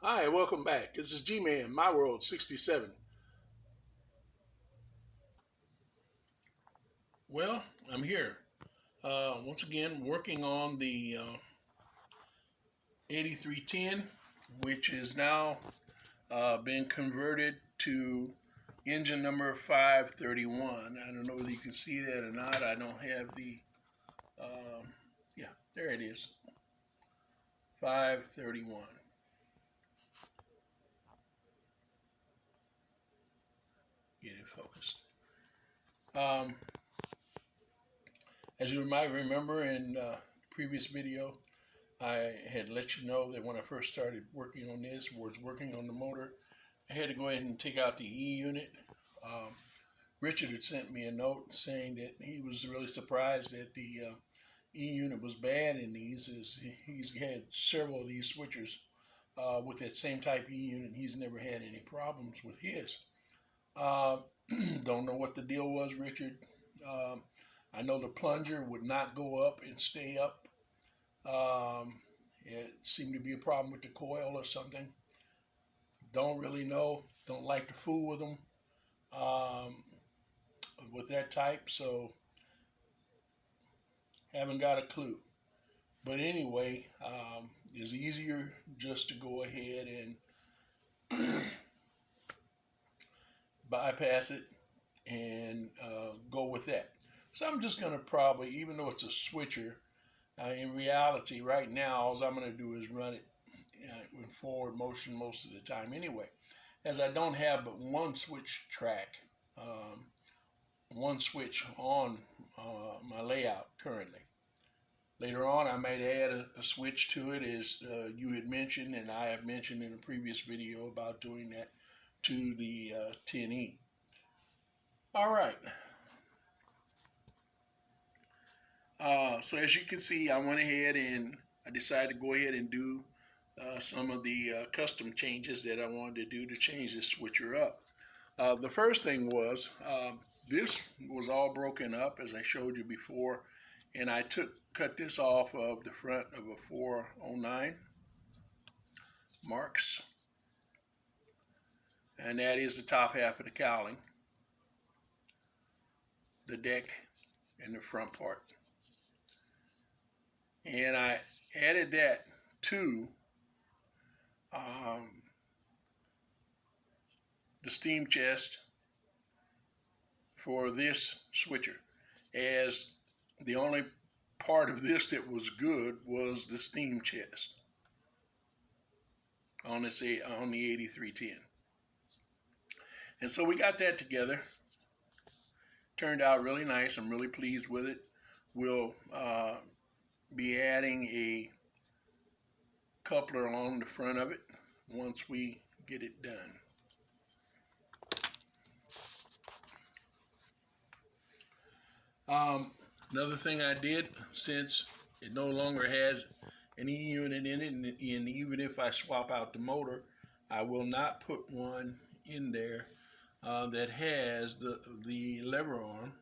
Hi, welcome back. This is G-Man, My World 67. Well, I'm here once again working on the 8310, which is now been converted to engine number 531. I don't know whether you can see that or not. I don't have the, um, yeah, there it is, 531. Get it focused. Um, as you might remember in previous video, I had let you know that when I first started working on this, was working on the motor, I had to go ahead and take out the E unit. Um, Richard had sent me a note saying that he was really surprised that the E unit was bad in these. He's had several of these switchers with that same type E unit. He's never had any problems with his. Uh, don't know what the deal was, Richard. Um, I know the plunger would not go up and stay up. Um, it seemed to be a problem with the coil or something. Don't really know. Don't like to fool with them um, with that type, so haven't got a clue. But anyway, it's easier just to go ahead and bypass it and go with that. So I'm just going to probably, even though it's a switcher, in reality, right now, all I'm going to do is run it in forward motion most of the time anyway, as I don't have but one switch track, um, one switch on my layout currently. Later on, I might add a switch to it, as you had mentioned, and I have mentioned in a previous video about doing that to the 10E. All right. So as you can see, I went ahead and I decided to go ahead and do some of the custom changes that I wanted to do to change this switcher up. The first thing was this was all broken up, as I showed you before, and I cut this off of the front of a 409 Marks, and that is the top half of the cowling, the deck, and the front part. And I added that to um, the steam chest for this switcher, as the only part of this that was good was the steam chest on the 8310. And so we got that together. Turned out really nice. I'm really pleased with it. We'll be adding a coupler along the front of it once we get it done. Another thing I did, since it no longer has an E unit in it, and even if I swap out the motor, I will not put one in there that has the lever arm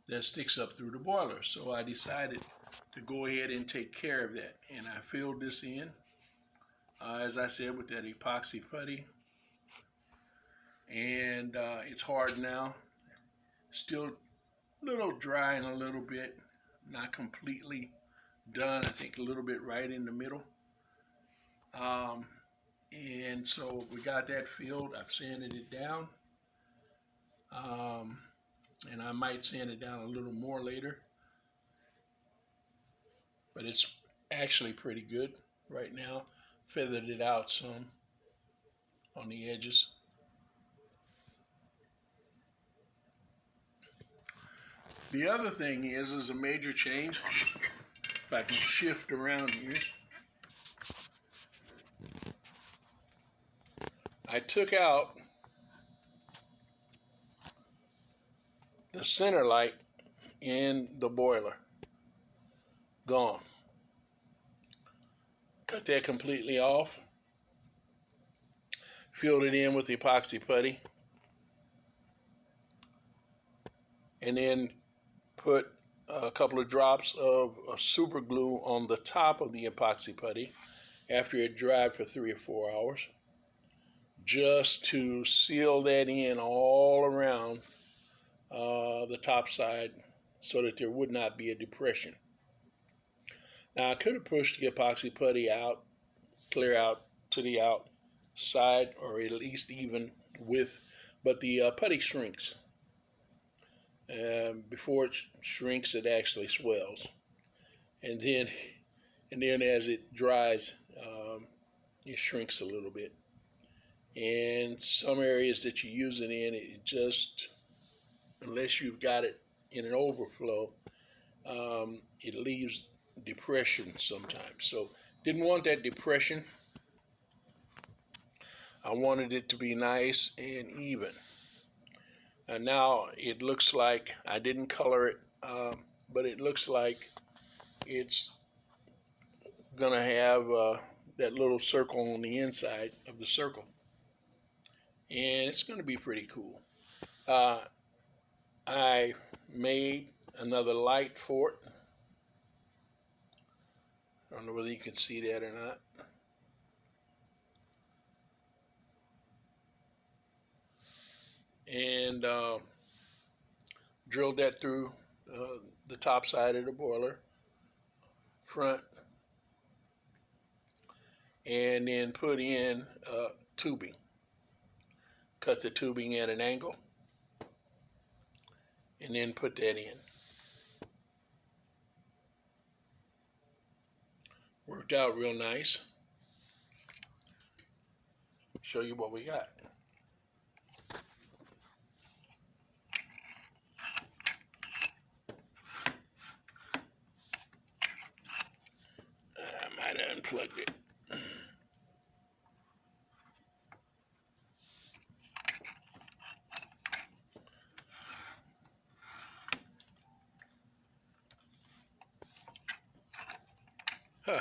that sticks up through the boiler. So I decided to go ahead and take care of that, and I filled this in, as I said, with that epoxy putty, and it's hard now. Still a little dry and a little bit, not completely done. I think a little bit right in the middle. Um, and so we got that filled. I've sanded it down. Um, and I might sand it down a little more later. But it's actually pretty good right now. Feathered it out some on the edges. The other thing is a major change. If I can shift around here. I took out the center light in the boiler. Gone. Cut that completely off. Filled it in with epoxy putty. And then put a couple of drops of super glue on the top of the epoxy putty. after it dried for 3 or 4 hours, just to seal that in all around the top side so that there would not be a depression. Now I could have pushed the epoxy putty out, clear out to the outside, or at least even with, but the putty shrinks. Before it shrinks, it actually swells, and then as it dries, it shrinks a little bit. And some areas that you use it in, it just, unless you've got it in an overflow, it leaves depression sometimes. So didn't want that depression. I wanted it to be nice and even. And now it looks like, I didn't color it, but it looks like it's gonna have that little circle on the inside of the circle, and it's gonna be pretty cool. I made another light for it. I don't know whether you can see that or not. And drilled that through the top side of the boiler, front, and then put in tubing. Cut the tubing at an angle, and then put that in. Worked out real nice. Show you what we got. I might have unplugged it. Huh.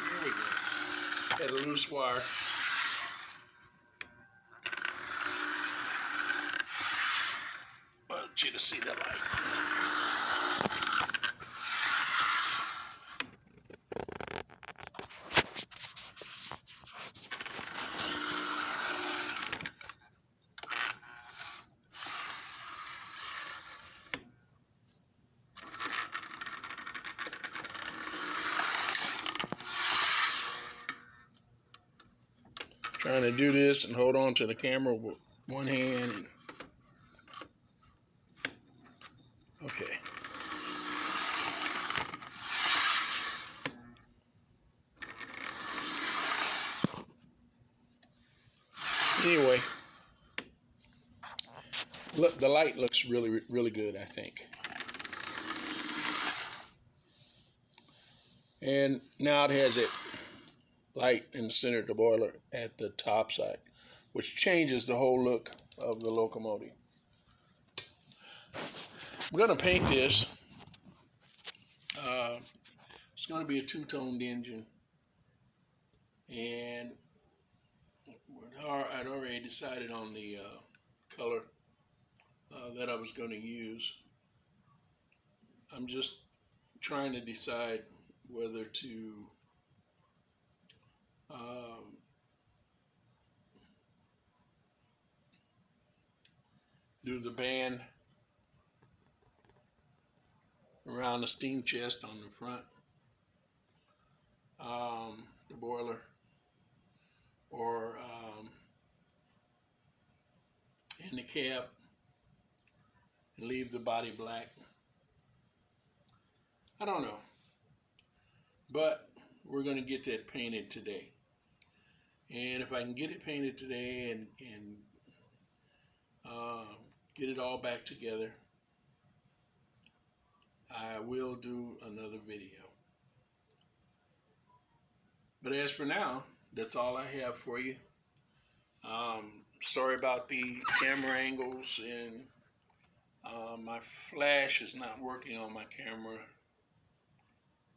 There we go. Had a loose wire. I want you to see the light. Trying to do this and hold on to the camera with one hand. And okay. Anyway, look, the light looks really, really good, I think. And now it has it light in the center of the boiler at the top side, which changes the whole look of the locomotive. I'm going to paint this. It's going to be a two-toned engine, and I'd already decided on the color that I was going to use. I'm just trying to decide whether to do the band around the steam chest on the front, the boiler, or in the cab, and leave the body black. I don't know, but we're going to get that painted today. And if I can get it painted today and get it all back together, I will do another video. But as for now, that's all I have for you. Sorry about the camera angles, and my flash is not working on my camera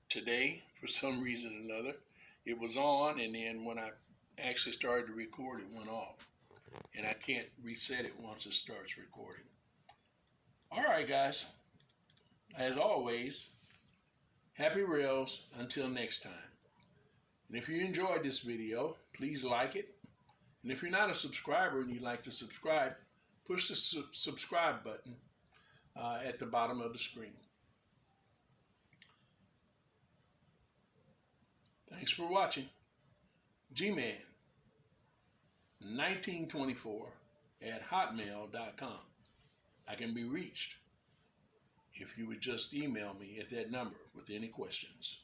today for some reason or another. It was on, and then when I actually started to record, it went off. And I can't reset it once it starts recording. All right, guys. As always, happy rails until next time. And if you enjoyed this video, please like it. And if you're not a subscriber and you'd like to subscribe, push the subscribe button at the bottom of the screen. Thanks for watching. G-Man 1924 at hotmail.com. I can be reached if you would just email me at that number with any questions.